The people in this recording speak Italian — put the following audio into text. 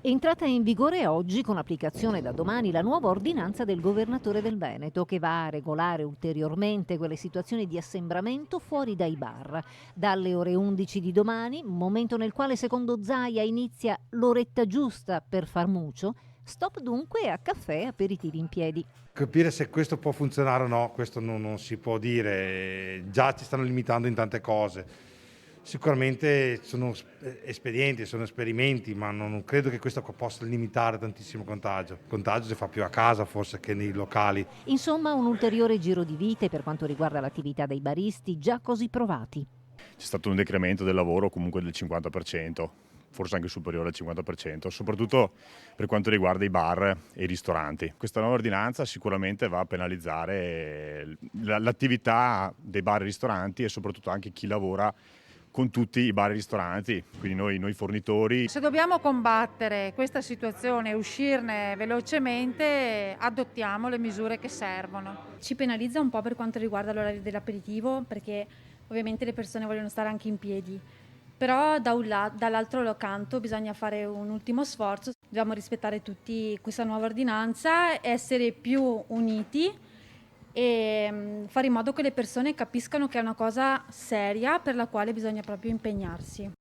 Entrata in vigore oggi, con applicazione da domani, la nuova ordinanza del governatore del Veneto che va a regolare ulteriormente quelle situazioni di assembramento fuori dai bar. Dalle ore 11 di domani, momento nel quale secondo Zaia inizia l'oretta giusta per far mucio, stop dunque a caffè e aperitivi in piedi. Capire se questo può funzionare o no, questo non si può dire, già ci stanno limitando in tante cose. Sicuramente sono espedienti, sono esperimenti, ma non credo che questo possa limitare tantissimo il contagio. Il contagio si fa più a casa forse che nei locali. Insomma, un ulteriore giro di vite per quanto riguarda l'attività dei baristi già così provati. C'è stato un decremento del lavoro comunque del 50%, forse anche superiore al 50%, soprattutto per quanto riguarda i bar e i ristoranti. Questa nuova ordinanza sicuramente va a penalizzare l'attività dei bar e ristoranti e soprattutto anche chi lavora con tutti i bar e ristoranti, quindi noi fornitori. Se dobbiamo combattere questa situazione e uscirne velocemente, adottiamo le misure che servono. Ci penalizza un po' per quanto riguarda l'orario dell'aperitivo, perché ovviamente le persone vogliono stare anche in piedi. Però dall'altro canto bisogna fare un ultimo sforzo, dobbiamo rispettare tutti questa nuova ordinanza, essere più uniti e fare in modo che le persone capiscano che è una cosa seria per la quale bisogna proprio impegnarsi.